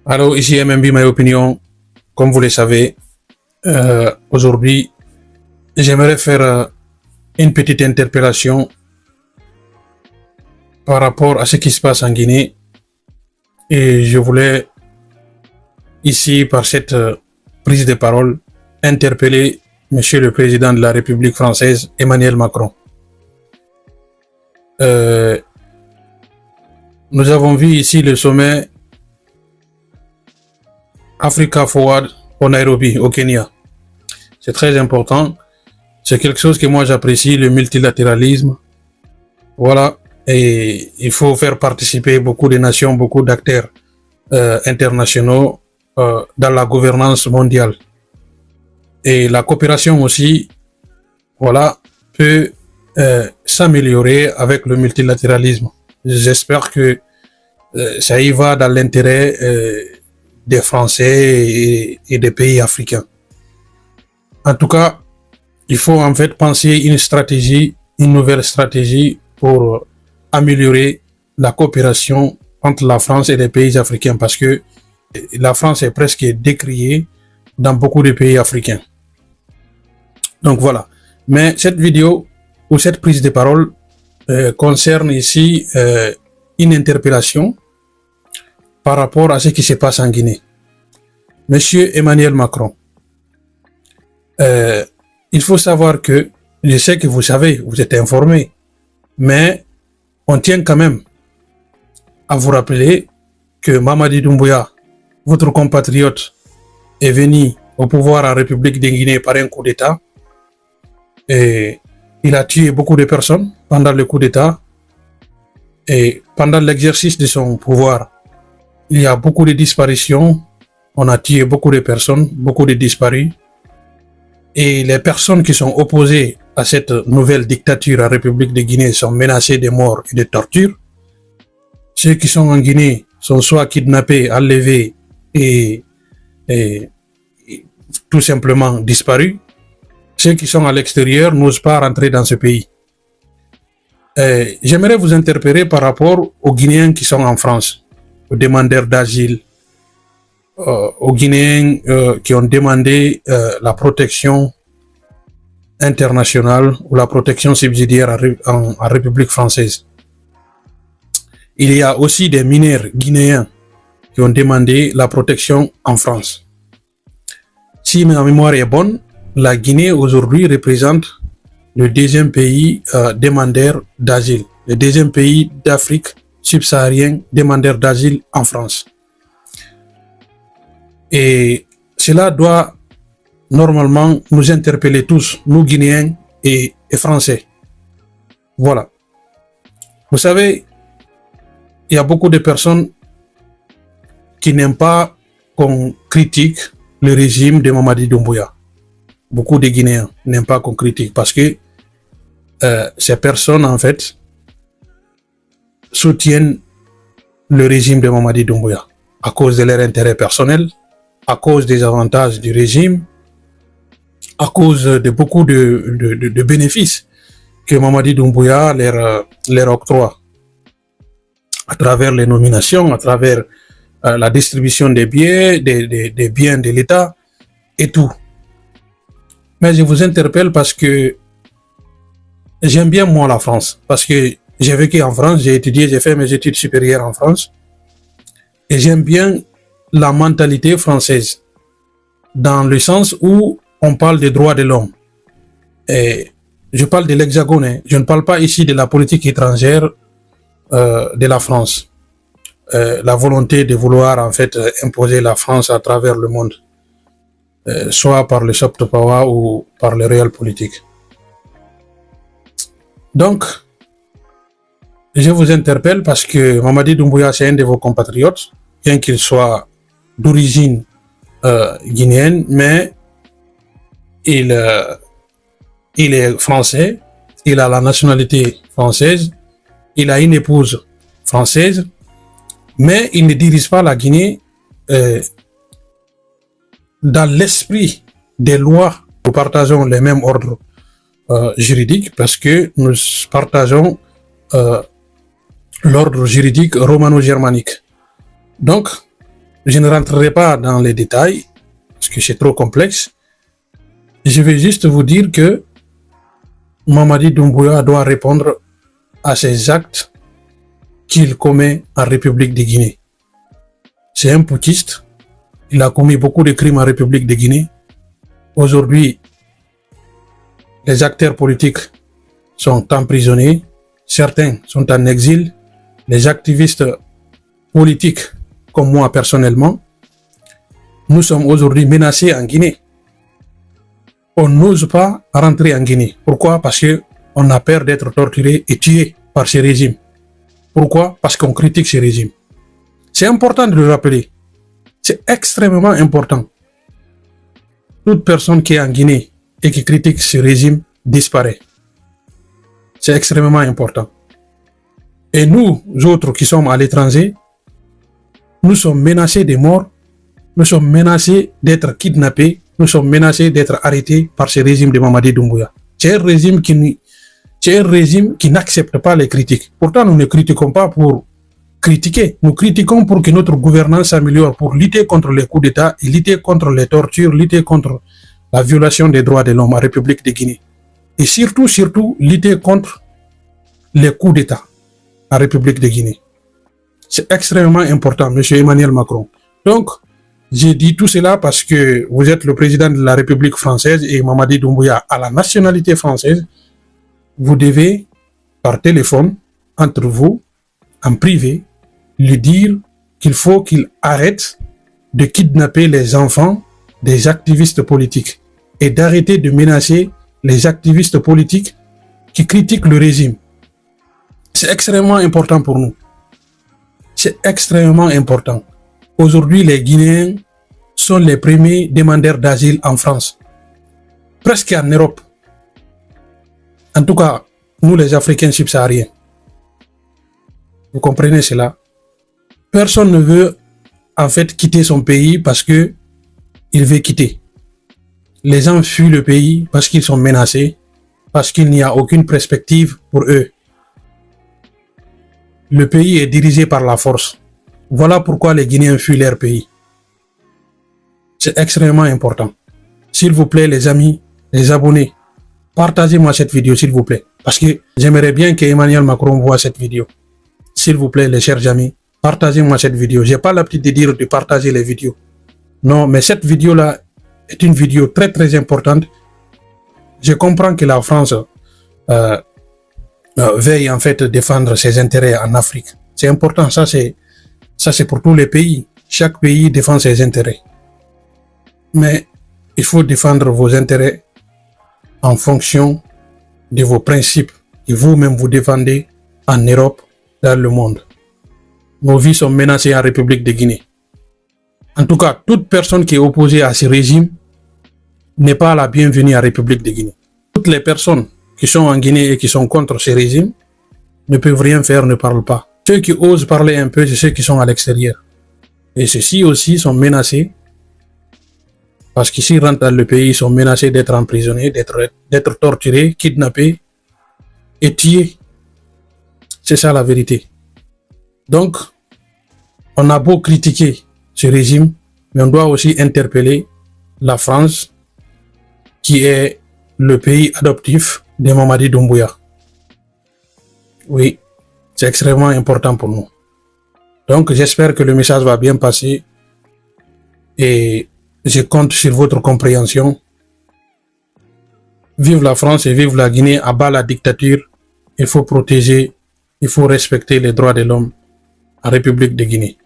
Alors, ici MMB, ma opinion, comme vous le savez, aujourd'hui, j'aimerais faire une petite interpellation par rapport à ce qui se passe en Guinée. Et je voulais, ici, par cette prise de parole, interpeller Monsieur le Président de la République française, Emmanuel Macron. Nous avons vu ici le sommet Africa Forward au Nairobi, au Kenya. C'est très important. C'est quelque chose que moi j'apprécie, le multilatéralisme. Voilà. Et il faut faire participer beaucoup de nations, beaucoup d'acteurs internationaux dans la gouvernance mondiale. Et la coopération aussi, voilà, peut s'améliorer avec le multilatéralisme. J'espère que ça y va dans l'intérêt des Français et des pays africains. En tout cas, il faut en fait penser une stratégie, une nouvelle stratégie pour améliorer la coopération entre la France et les pays africains parce que la France est presque décriée dans beaucoup de pays africains. Donc voilà. Mais cette vidéo ou cette prise de parole concerne ici une interpellation par rapport à ce qui se passe en Guinée. Monsieur Emmanuel Macron, il faut savoir que, je sais que vous savez, vous êtes informé, mais on tient quand même à vous rappeler que Mamadi Doumbouya, votre compatriote, est venu au pouvoir en République de Guinée par un coup d'État et il a tué beaucoup de personnes pendant le coup d'État et pendant l'exercice de son pouvoir. Il y a beaucoup de disparitions, on a tué beaucoup de personnes, beaucoup de disparus. Et les personnes qui sont opposées à cette nouvelle dictature en République de Guinée sont menacées de mort et de torture. Ceux qui sont en Guinée sont soit kidnappés, enlevés et tout simplement disparus. Ceux qui sont à l'extérieur n'osent pas rentrer dans ce pays. J'aimerais vous interpeller par rapport aux Guinéens qui sont en France, aux demandeurs d'asile, aux Guinéens qui ont demandé la protection internationale ou la protection subsidiaire en République française. Il y a aussi des mineurs guinéens qui ont demandé la protection en France. Si ma mémoire est bonne, la Guinée aujourd'hui représente le deuxième pays demandeur d'asile, le deuxième pays d'Afrique subsaharienne demandeur d'asile en France. Et cela doit normalement nous interpeller tous, nous Guinéens et Français. Voilà. Vous savez, il y a beaucoup de personnes qui n'aiment pas qu'on critique le régime de Mamadi Doumbouya. Beaucoup de Guinéens n'aiment pas qu'on critique parce que ces personnes, en fait, soutiennent le régime de Mamadi Doumbouya à cause de leur intérêt personnel, à cause des avantages du régime, à cause de beaucoup de bénéfices que Mamadi Doumbouya leur octroie à travers les nominations, à travers la distribution des biens, des biens de l'État et tout. Mais je vous interpelle parce que j'aime bien moi la France, parce que j'ai vécu en France, j'ai étudié, j'ai fait mes études supérieures en France et j'aime bien la mentalité française, dans le sens où on parle des droits de l'homme. Et je parle de l'Hexagone, hein. Je ne parle pas ici de la politique étrangère de la France. La volonté de vouloir en fait imposer la France à travers le monde, soit par le soft power ou par le réel politique. Donc, je vous interpelle parce que Mamadi Doumbouya, c'est un de vos compatriotes, bien qu'il soit d'origine guinéenne, mais il est français, il a la nationalité française, il a une épouse française, mais il ne dirige pas la Guinée dans l'esprit des lois. Nous partageons les mêmes ordres juridiques parce que nous partageons l'ordre juridique romano-germanique. Donc, Je ne rentrerai pas dans les détails, parce que c'est trop complexe. Je vais juste vous dire que Mamadi Doumbouya doit répondre à ces actes qu'il commet en République de Guinée. C'est un putschiste. Il a commis beaucoup de crimes en République de Guinée. Aujourd'hui, les acteurs politiques sont emprisonnés. Certains sont en exil. Les activistes politiques, comme moi personnellement, nous sommes aujourd'hui menacés en Guinée. On n'ose pas rentrer en Guinée. Pourquoi? Parce qu'on a peur d'être torturé et tué par ce régime. Pourquoi? Parce qu'on critique ce régime. C'est important de le rappeler. C'est extrêmement important. Toute personne qui est en Guinée et qui critique ce régime disparaît. C'est extrêmement important. Et nous autres qui sommes à l'étranger, nous sommes menacés de mort, nous sommes menacés d'être kidnappés, nous sommes menacés d'être arrêtés par ce régime de Mamadi Doumbouya. C'est un régime qui n'accepte pas les critiques. Pourtant, nous ne critiquons pas pour critiquer. Nous critiquons pour que notre gouvernance s'améliore, pour lutter contre les coups d'État, et lutter contre les tortures, lutter contre la violation des droits de l'homme en République de Guinée. Et surtout, lutter contre les coups d'État en République de Guinée. C'est extrêmement important, M. Emmanuel Macron. Donc, j'ai dit tout cela parce que vous êtes le président de la République française et Mamadi Doumbouya a la nationalité française. Vous devez, par téléphone, entre vous, en privé, lui dire qu'il faut qu'il arrête de kidnapper les enfants des activistes politiques et d'arrêter de menacer les activistes politiques qui critiquent le régime. C'est extrêmement important pour nous. C'est extrêmement important. Aujourd'hui, les Guinéens sont les premiers demandeurs d'asile en France, presque en Europe. En tout cas, nous les Africains subsahariens. Vous comprenez cela? Personne ne veut en fait quitter son pays parce que il veut quitter. Les gens fuient le pays parce qu'ils sont menacés, parce qu'il n'y a aucune perspective pour eux. Le pays est dirigé par la force. Voilà pourquoi les Guinéens fuient leur pays. C'est extrêmement important. S'il vous plaît, les amis, les abonnés, partagez-moi cette vidéo, s'il vous plaît. Parce que j'aimerais bien que Emmanuel Macron voit cette vidéo. S'il vous plaît, les chers amis, partagez-moi cette vidéo. J'ai pas l'habitude de dire de partager les vidéos. Non, mais cette vidéo-là est une vidéo très très importante. Je comprends que la France veille en fait défendre ses intérêts en Afrique. C'est important, ça c'est pour tous les pays. Chaque pays défend ses intérêts. Mais il faut défendre vos intérêts en fonction de vos principes que vous-même vous défendez en Europe, dans le monde. Nos vies sont menacées en République de Guinée. En tout cas, toute personne qui est opposée à ce régime n'est pas la bienvenue en République de Guinée. Toutes les personnes qui sont en Guinée et qui sont contre ce régime ne peuvent rien faire, ne parlent pas. Ceux qui osent parler un peu, c'est ceux qui sont à l'extérieur. Et ceux-ci aussi sont menacés parce qu'ici, rentrent dans le pays, ils sont menacés d'être emprisonnés, d'être torturés, kidnappés et tués. C'est ça la vérité. Donc, on a beau critiquer ce régime, mais on doit aussi interpeller la France, qui est le pays adoptif de Mamadi Doumbouya. Oui, c'est extrêmement important pour nous. Donc, j'espère que le message va bien passer et je compte sur votre compréhension. Vive la France et vive la Guinée, à bas la dictature. Il faut protéger, il faut respecter les droits de l'homme en République de Guinée.